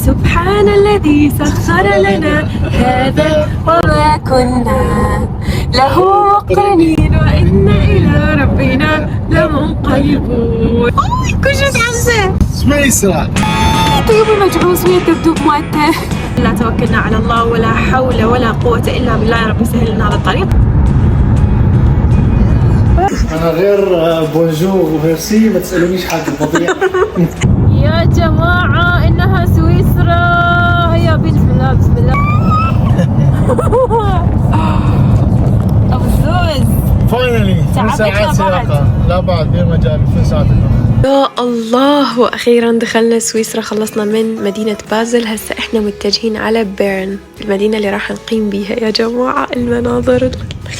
سبحان الذي سخر لنا هذا وما كنا له مقرنين وإنا إلى ربنا لمنقلبون. كل شيء متحمسة. سويسرا. طيب المجعوز وين الدبدوب مالته؟ لا توكلنا على الله ولا حول ولا قوة إلا بالله. يا رب يسهل لنا هذا الطريق. أنا غير بونجور وميرسي ما تسألونيش حاجة البطيء. يا جماعة إنها سويسرا. هيا بسم الله بسم الله. أبو الزوز فاينلي 3 ساعات سياقة. لا بعد غير مجال 3 ساعات. يا الله، واخيرا دخلنا سويسرا. خلصنا من مدينة بازل، هسه احنا متجهين على بيرن، المدينة اللي راح نقيم بيها. يا جماعة المناظر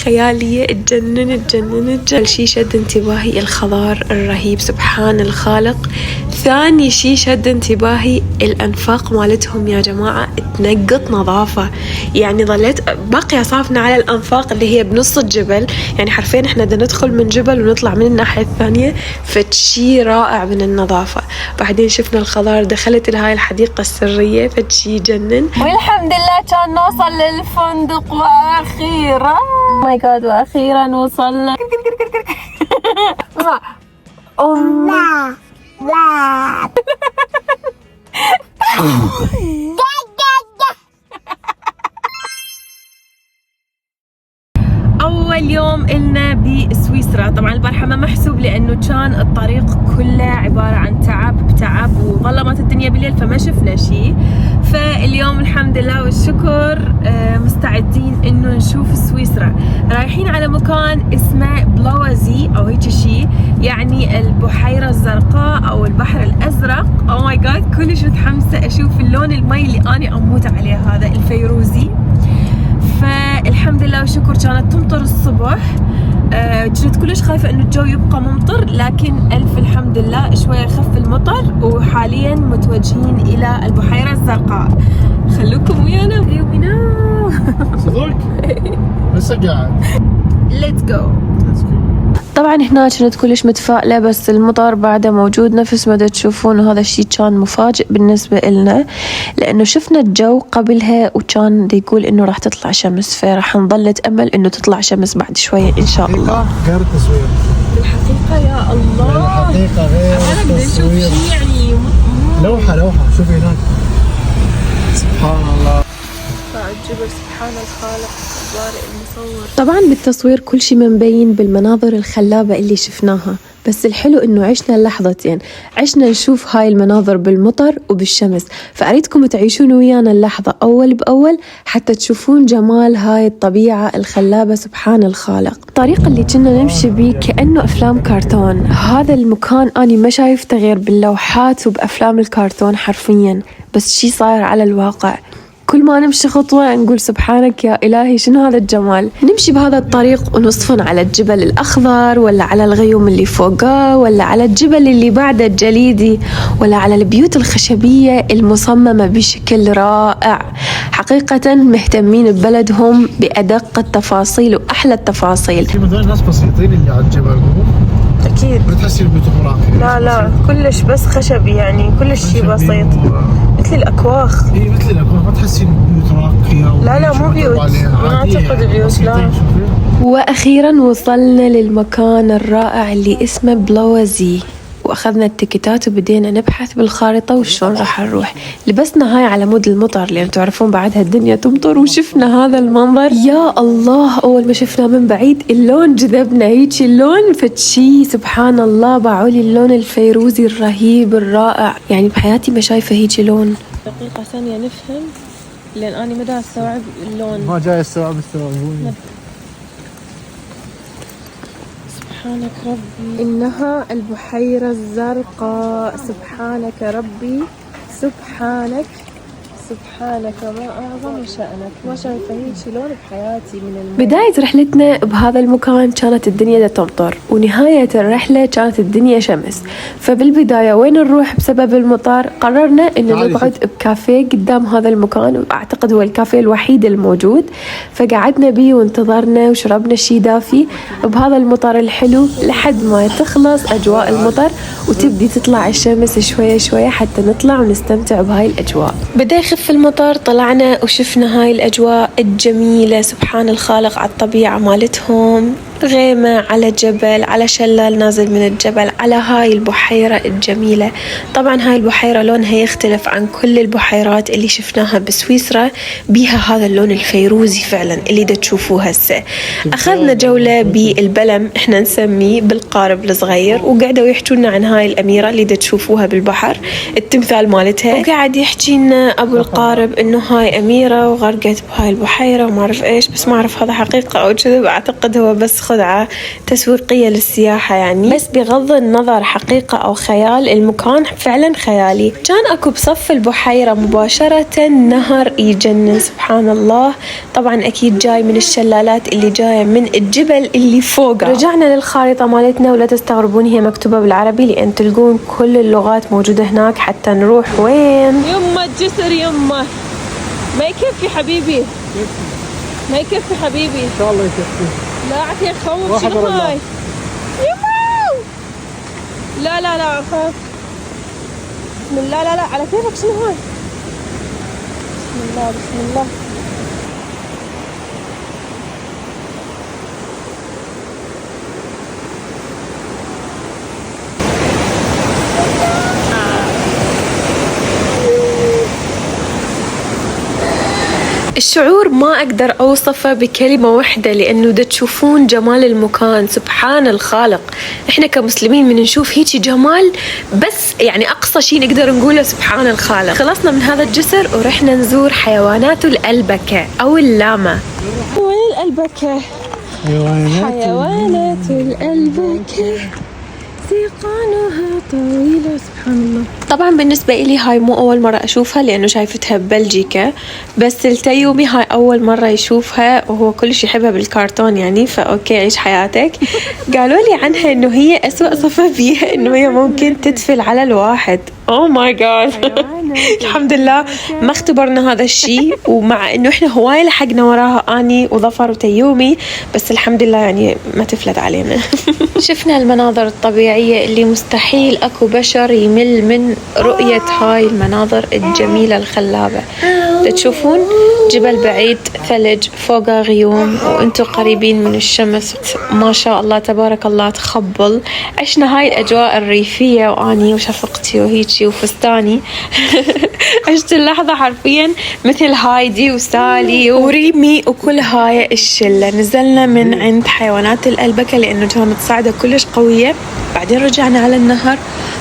خيالية تجنن تجنن. أول شي شد انتباهي الخضار الرهيب سبحان الخالق. ثاني شي شد انتباهي الأنفاق مالتهم يا جماعة، تنقط نظافة. يعني ظليت باقية صافنة على الأنفاق اللي هي بنص الجبل، يعني حرفيا احنا بدنا ندخل من جبل ونطلع من الناحية الثانية، فتشي رائع من النظافة. بعدين شفنا الخضار، دخلت لهاي الحديقة السرية فتشي يجنن. والحمد لله كان نوصل للفندق وأخيرا ماي جاد واخيرا وصلنا. أول يوم إلنا بسويسرا. طبعا البارحة ما محسوب لأنه كان الطريق كله عبارة عن تعب بتعب، وظلمت الدنيا بالليل فما شفنا شيء. فاليوم الحمد لله والشكر مستعدين إنه نشوف سويسرا. رايحين على مكان اسمه بلوزي أو هيك شيء، يعني البحيرة الزرقاء أو البحر الأزرق. أو ماي جاد كلش متحمسة أشوف اللون المي اللي أنا أموت عليه، هذا الفيروزي. فالحمد لله والشكر كانت تمطر الصبح. كنت كلش خايفة انه الجو يبقى ممطر، لكن الف الحمد لله شوية خف المطر، وحاليا متوجهين الى البحيرة الزرقاء. خلوكم ويانا. صدق؟ لسه قاعد. Let's go. طبعا هنا كنت كلش متفائلة، بس المطر بعده موجود نفس ما تشوفون، وهذا الشيء كان مفاجئ بالنسبة إلنا، لأنه شفنا الجو قبلها وكان يقول إنه راح تطلع شمس، فراح نظل نتأمل إنه تطلع شمس بعد شوية إن شاء الله. غير التصوير. الحقيقة يا الله. الحقيقة غير التصوير. يعني لوحة شوفي هناك. سبحان الله. الجبل سبحان الخالق بارئ المصور. طبعا بالتصوير كل شيء مبين بالمناظر الخلابة اللي شفناها، بس الحلو انه عشنا اللحظتين، عشنا نشوف هاي المناظر بالمطر وبالشمس، فأريدكم تعيشون ويانا اللحظة أول بأول حتى تشوفون جمال هاي الطبيعة الخلابة سبحان الخالق. الطريق اللي كنا نمشي بيه كأنه أفلام كرتون. هذا المكان أنا ما شايفته غير باللوحات وبأفلام الكرتون حرفيا، بس شي صاير على الواقع. كل ما نمشي خطوة نقول سبحانك يا إلهي شنو هذا الجمال. نمشي بهذا الطريق ونصفن على الجبل الأخضر، ولا على الغيوم اللي فوقه، ولا على الجبل اللي بعده الجليدي، ولا على البيوت الخشبية المصممة بشكل رائع. حقيقة مهتمين ببلدهم بأدق التفاصيل وأحلى التفاصيل. في مثلا ناس بسيطين اللي على الجبل. أكيد. بتحسي البيوت راقية. لا كلش بس خشبي، يعني كلش شيء بسيط. مثل الأكواخ. اي مثل الأكواخ، ما تحسي البيوت راقية. لا مو بيوت، ما أعتقد بيوت لا. وأخيرا وصلنا للمكان الرائع اللي اسمه بلوزي، وأخذنا التيكتات وبدينا نبحث بالخارطة وشون راح نروح. لبسنا هاي على مود المطر، لأن تعرفون بعدها الدنيا تمطر، وشفنا هذا المنظر يا الله. أول ما شفنا من بعيد اللون جذبنا، هيك اللون فتشي سبحان الله. باعولي اللون الفيروزي الرهيب الرائع، يعني بحياتي ما شايفة هيك لون. دقيقة ثانية نفهم، لأن أنا ما دا استوعب اللون. ما جاي استوعبوني. سبحانك ربي، إنها البحيرة الزرقاء. سبحانك ربي، سبحانك سبحانك ما أعظم شأنك، ما شايفة هيك شلون بحياتي من بداية رحلتنا بهذا المكان كانت الدنيا تمطر، ونهاية الرحلة كانت الدنيا شمس. فبالبداية وين نروح بسبب المطر قررنا إنه نقعد بكافيه قدام هذا المكان، وأعتقد هو الكافيه الوحيد الموجود. فقعدنا بيه وانتظرنا وشربنا شي دافي بهذا المطر الحلو لحد ما تخلص أجواء المطر وتبدي تطلع الشمس شوية شوية حتى نطلع ونستمتع بهاي الأجواء. بدأ يخف المطر، طلعنا وشفنا هاي الأجواء الجميلة. سبحان الخالق على الطبيعة مالتهم، غيمة على جبل، على شلال نازل من الجبل، على هاي البحيرة الجميلة. طبعا هاي البحيرة لونها يختلف عن كل البحيرات اللي شفناها بسويسرا، بيها هذا اللون الفيروزي فعلا اللي دا تشوفوه هسه. أخذنا جولة بالبلم، احنا نسميه بالقارب الصغير، وقعدوا يحكونا عن هاي الأميرة اللي دا تشوفوها بالبحر، التمثال مالتها. وقاعد يحكي لنا أبو القارب إنه هاي أميرة وغرقت بهاي البحيرة وما أعرف إيش، بس ما أعرف هذا حقيقة أو كذب، أعتقد هو بس خدعة تسويقية للسياحة يعني. بس بغض النظر حقيقة أو خيال، المكان فعلا خيالي. كان أكو بصف البحيرة مباشرة نهر يجنن سبحان الله، طبعا أكيد جاي من الشلالات اللي جاية من الجبل اللي فوق. رجعنا للخارطة مالتنا، ولا تستغربون هي مكتوبة بالعربي لأن تلقون كل اللغات موجودة هناك حتى نروح وين. يمه الجسر يمه، ما يكفي حبيبي، ما يكفي حبيبي. ان شاء الله يكفي. لا عتي خوف. شنو هاي؟ يمو لا لا لا خاف. بسم الله. لا لا على كيفك. شنو هاي؟ بسم الله بسم الله. الشعور ما أقدر أوصفه بكلمة واحدة، لأنه دا تشوفون جمال المكان. سبحان الخالق، إحنا كمسلمين من نشوف هيك جمال بس يعني أقصى شيء نقدر نقوله سبحان الخالق. خلصنا من هذا الجسر ورحنا نزور حيوانات الألبكة أو اللاما. وين الألبكة؟ حيوانات الألبكة سيقانها طويلة سبحان الله. طبعا بالنسبة إلي هاي مو أول مرة أشوفها، لأنه شايفتها ببلجيكا، بس التيومي هاي أول مرة يشوفها، وهو كلش يحبها بالكرتون يعني، فأوكي عيش حياتك. قالوا لي عنها إنه هي أسوأ صفة فيها إنه هي ممكن تدفل على الواحد. أوه ماي جاد. الحمد لله ما اختبرنا هذا الشيء، ومع إنه إحنا هواي لحقنا وراها أني وظفر وتيومي، بس الحمد لله يعني ما تفلت علينا. شفنا المناظر الطبيعية اللي مستحيل أكو بشر يمل من رؤية هاي المناظر الجميلة الخلابة. تشوفون جبل بعيد ثلج، فوقه غيوم، وانتو قريبين من الشمس، ما شاء الله تبارك الله تخبل. عشنا هاي الأجواء الريفية وأني وشفقتي وهيجي وفستاني. عشت اللحظة حرفيا مثل هايدي وسالي وريمي وكل هاي الشلة. نزلنا من عند حيوانات الألبكة لأنه كانت صعدة كلش قوية، بعدين رجعنا على النهر،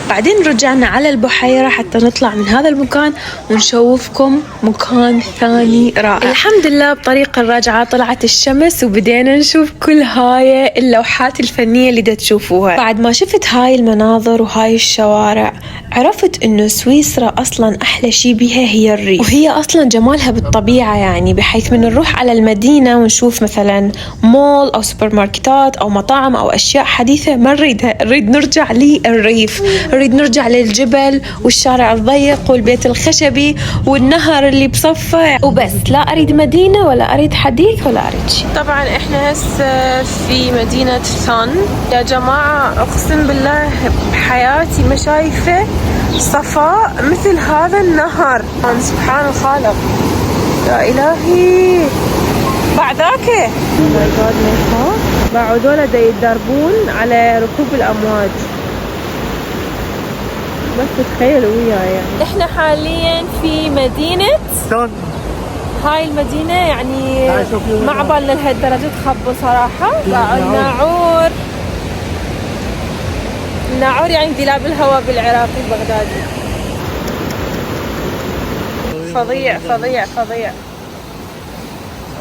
بعدين رجعنا على البحيرة حتى نطلع من هذا المكان ونشوفكم مكان ثاني رائع. الحمد لله بطريق الرجعة طلعت الشمس وبدينا نشوف كل هاي اللوحات الفنية اللي دا تشوفوها. بعد ما شفت هاي المناظر وهاي الشوارع عرفت انه سويسرا اصلا احلى شي بيها هي الريف، وهي اصلا جمالها بالطبيعة يعني، بحيث من نروح على المدينة ونشوف مثلا مول او سوبر ماركتات او مطاعم او اشياء حديثة ما نريدها، نريد نرجع للريف، نريد نرجع للجبل والشارع الضيق والبيت الخشبي والنهر اللي بصفه وبس. لا اريد مدينة ولا اريد حديث ولا اريد شيء. طبعا احنا هسه في مدينة ثان يا جماعة، اقسم بالله بحياتي ما شايفة صفاء مثل هذا النهر. سبحان الخالق يا الهي. بعداك بعد دولة دا يتدربون على ركوب الامواج، بس تخيلوا وياي يعني. احنا حاليا في مدينة ثان. هاي المدينة يعني ما عبالنا لهالدرجة تخبوا صراحة. الناعور، الناعور يعني دلاب الهواء بالعراقي البغدادي. فظيع فظيع فظيع.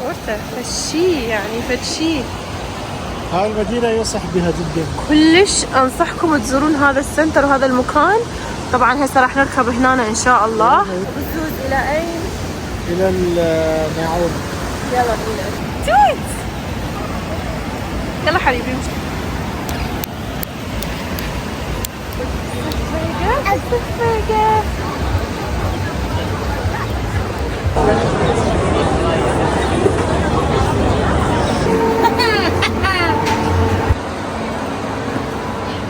ورته فشي يعني فشي. هاي المدينة ينصح بها جدا، كلش انصحكم تزورون هذا السنتر وهذا المكان. طبعا هسه راح نركب هنا ان شاء الله. بزوز الى اين؟ الى الماعون. يلا بينا. توت. يلا حبيبي. السفرقة.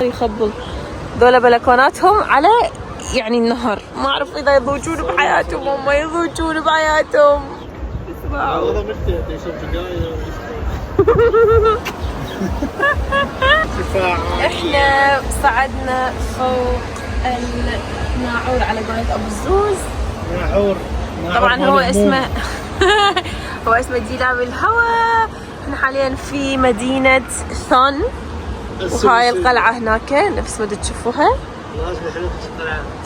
يخبل ذولا بلكوناتهم على يعني النهر، ما اعرف اذا يضوجون بحياتهم او ما يضوجون بحياتهم. اسمعوا هذا متى يشرب سجاير. احنا صعدنا فوق الناعور على قولة ابو الزوز. ناعور طبعا هو اسمه هو اسمه ديلام الهوى. احنا حاليا في مدينة ثون، وهاي القلعة هناك نفس ما تشوفوها.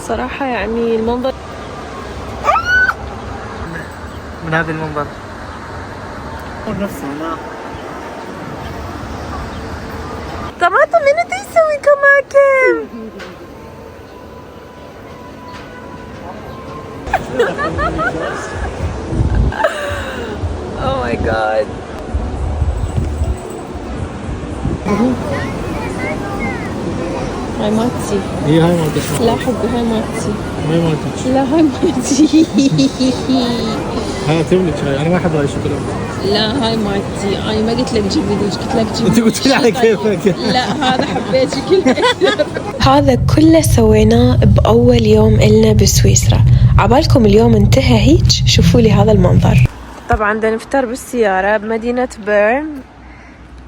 صراحة يعني المنظر من هذا المنظر نفسه ما طماطم من يسوي كماكم. Oh my god. هاي مالتي. هي هاي مالتي. لا حبي هاي مالتي. هاي مالتي. لا هاي مالتي. هاي تملك هاي، انا ما احب هاي الشوكولاته. لا هاي مالتي، انا ما قلت لك جيب لي، قلت لك جيب. انت قلت لي على كيفك. لا هذا حبيت شكله اكثر. هذا كله سويناه باول يوم إلنا بسويسرا. عبالكم اليوم انتهى هيك؟ شوفوا لي هذا المنظر. طبعا بدنا نفطر بالسيارة بمدينة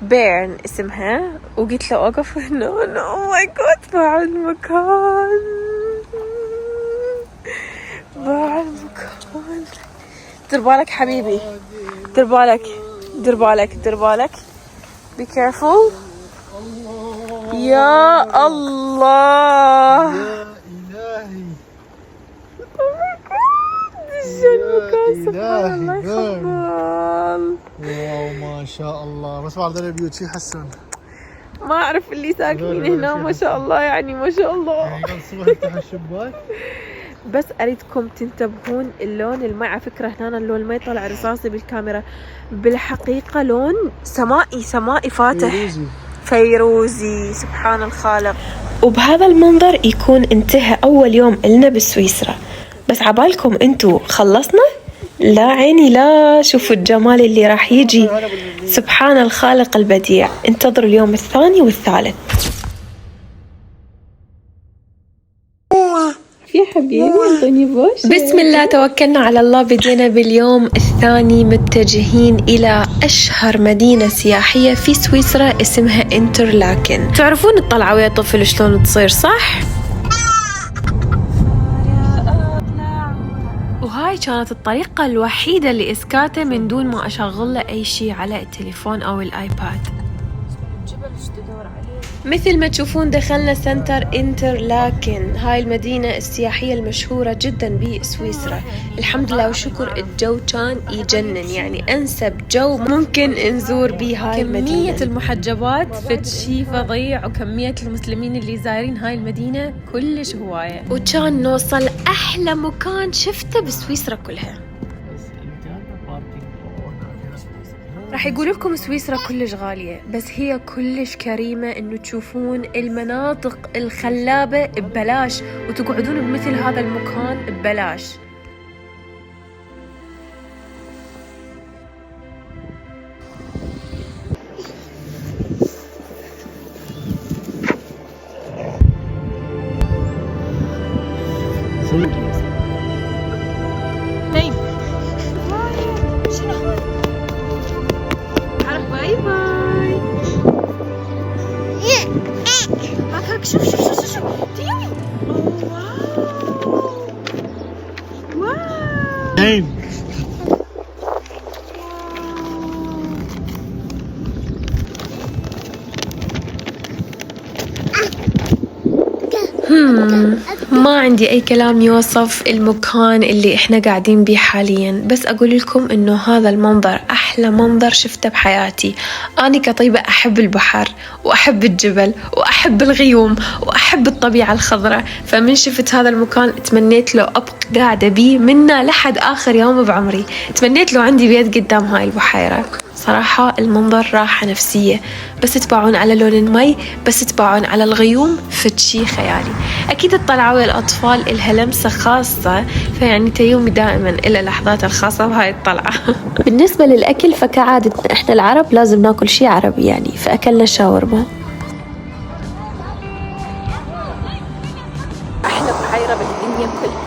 بيرن اسمها، وقلت له اوقف هنا. او ماي جاد باع المكان، باع المكان. دير بالك حبيبي، دير بالك دير بالك دير بالك. be careful. يا الله يا الهي. سبحان الله يخبل. واو ما شاء الله. بس بعد البيوت شي حسن. ما اعرف اللي ساكنين هنا ما شاء الله، يعني ما شاء الله. يعني صور تحت الشباك. بس اريدكم تنتبهون اللون الماء. على فكره هنا اللون الماء طلع رصاصي بالكاميرا، بالحقيقه لون سمائي فاتح فيروزي. سبحان الخالق. وبهذا المنظر يكون انتهى اول يوم لنا بسويسرا. بس عبالكم انتو خلصنا؟ لا عيني لا، شوفوا الجمال اللي راح يجي. سبحان الخالق البديع. انتظروا اليوم الثاني والثالث. يا حبيبي اعطيني بوش. بسم الله توكلنا على الله. بدينا باليوم الثاني متجهين إلى أشهر مدينة سياحية في سويسرا اسمها انترلاكن. تعرفون الطلعة ويا طفل شلون تصير صح؟ وهاي كانت الطريقة الوحيدة لإسكاته من دون ما أشغل له أي شيء على التليفون أو الآيباد. مثل ما تشوفون دخلنا سنتر انترلاكن، هاي المدينة السياحية المشهورة جدا بسويسرا. الحمد لله وشكر الجو كان يجنن، يعني أنسب جو ممكن نزور بيه هاي المدينة. كمية المحجبات فتشي فظيع، وكمية المسلمين اللي زايرين هاي المدينة كلش هواية. وكان نوصل أحلى مكان شفته بسويسرا كلها. راح يقول لكم سويسرا كلش غالية، بس هي كلش كريمة انه تشوفون المناطق الخلابة ببلاش، وتقعدون بمثل هذا المكان ببلاش. باي باي. هاك شوف تيوي. واو. ما عندي أي كلام يوصف المكان اللي إحنا قاعدين بيه حاليا، بس أقول لكم إنه هذا المنظر أحلى منظر شفته بحياتي. أنا كطيبة أحب البحر وأحب الجبل وأحب الغيوم وأحب الطبيعة الخضراء، فمن شفت هذا المكان تمنيت لو أبقى قاعدة بيه منه لحد آخر يوم بعمري. تمنيت لو عندي بيت قدام هاي البحيرة. صراحة المنظر راحة نفسية، بس تباعون على لون المي، بس تباعون على الغيوم، فتشي خيالي. أكيد الطلعة الأطفال إلها لمسة خاصة، فيعني تيومي دائما إلى لحظات الخاصة بهاي الطلعة. بالنسبة للأكل فكعادتنا إحنا العرب لازم ناكل شي عربي يعني، فأكلنا شاورما. أحلى بحيرة بالدنيا كلها.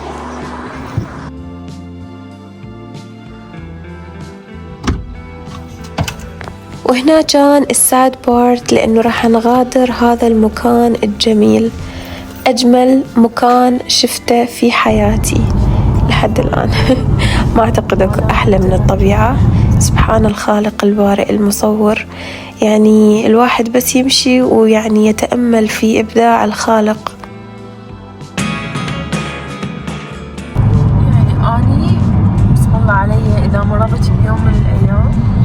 وهنا كان الساد بارت، لأنه راح نغادر هذا المكان الجميل، أجمل مكان شفته في حياتي لحد الآن. ما أعتقد أحلى من الطبيعة. سبحان الخالق البارئ المصور، يعني الواحد بس يمشي ويعني يتأمل في إبداع الخالق. يعني أني بسم الله علي إذا مرضت بيوم من الأيام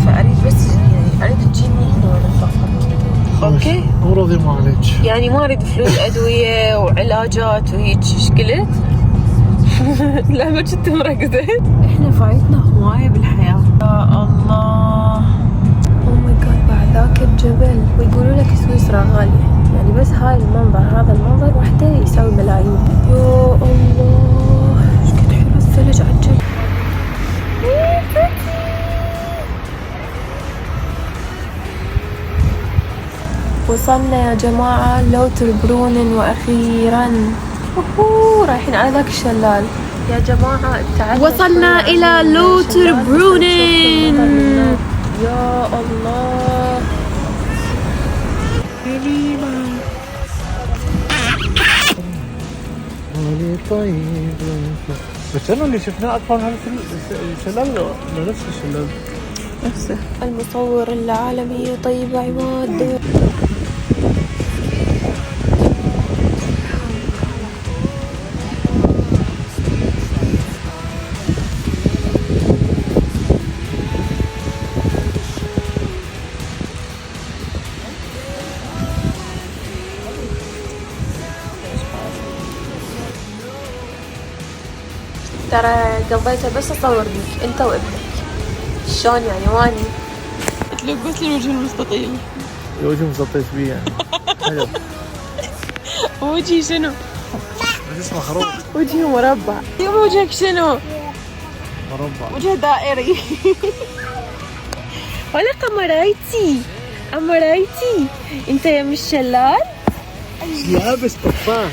فأريد بس يعني أريد تجيني هنا وأنا فقط. أوكي؟ مو راضي ما عليك. يعني ما أريد فلوس أدوية وعلاجات وهيك. إيش قلت؟ لا ما كنت مركزة. إحنا فايتنا هواية بالحياة. يا الله. أوه ماي جاد، بعد ذاك الجبل ويقولوا لك سويسرا غالية، يعني بس هاي المنظر، هذا المنظر وحده يساوي ملايين. يا الله إيش قد حلو الثلج على الجبل. وصلنا يا جماعة لوتربرونن، وأخيرا رايحين على ذاك الشلال يا جماعة. وصلنا إلى لوتربرونن. يا الله طيب بس أنا اللي شفناه أكبر من هذا الشلال ولا نفس الشلال؟ نفسه. المصور العالمي طيب عماد. ترى قضيتها بس أصور بيك أنت وابنك. شلون يعني واني؟ قلت لي الوجه المستطيل. الوجه مستطيل بيه يعني. حلو. وجهي شنو؟ اسمه خروف. وجهي مربع. يوم وجهك شنو؟ مربع. وجه دائري. ولا قمرايتي أمرايتي أنت يا مش شلال؟ لابس تفاح.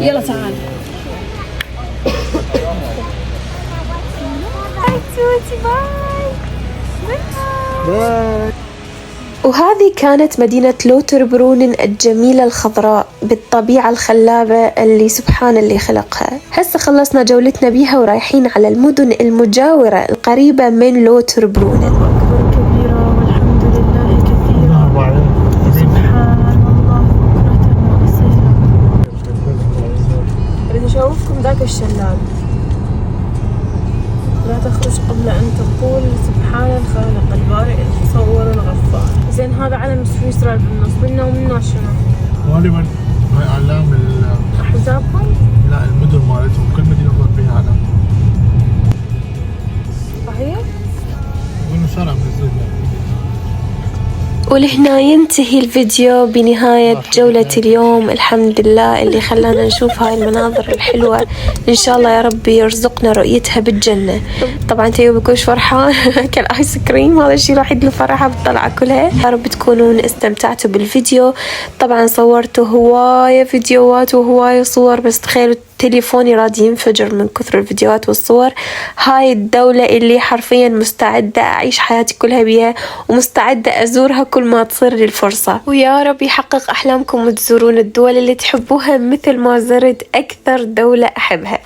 يلا تعال. باي. وهذه كانت مدينة لوتربرونن الجميلة الخضراء بالطبيعة الخلابة اللي سبحان اللي خلقها. هسه خلصنا جولتنا بيها ورايحين على المدن المجاورة القريبة من لوتربرونن. أكبر كبيرة والحمد لله كثيرا. سبحان الله بكرة وأصيلا. أريد أشوفكم ذاك الشلال. لا تخرج قبل أن تقول سبحان الخالق البارئ المصور الغفار. زين هذا علم سويسرا بالنص، منا ومنا شنو؟ غالبا هاي أعلام أحزابهم؟ لا المدن مالتهم، كل مدينة فيها علم. صحيح؟ يقولون شارع منزلها. ولهنا ينتهي الفيديو بنهاية جولة اليوم. الحمد لله اللي خلانا نشوف هاي المناظر الحلوة. إن شاء الله يا رب يرزقنا رؤيتها بالجنة. طبعا تيو بكوش فرحان كان آيس كريم، هذا الشيء راح يدله فرحة بالطلعة كلها. يا رب تكونون استمتعتوا بالفيديو. طبعا صورتوا هواية فيديوهات وهواية صور، بس تخيلوا تليفوني راد ينفجر من كثر الفيديوهات والصور. هاي الدولة اللي حرفيا مستعدة أعيش حياتي كلها بيها، ومستعدة أزورها كل ما تصير لي الفرصة. ويا رب يحقق أحلامكم وتزورون الدول اللي تحبوها مثل ما زرت أكثر دولة أحبها.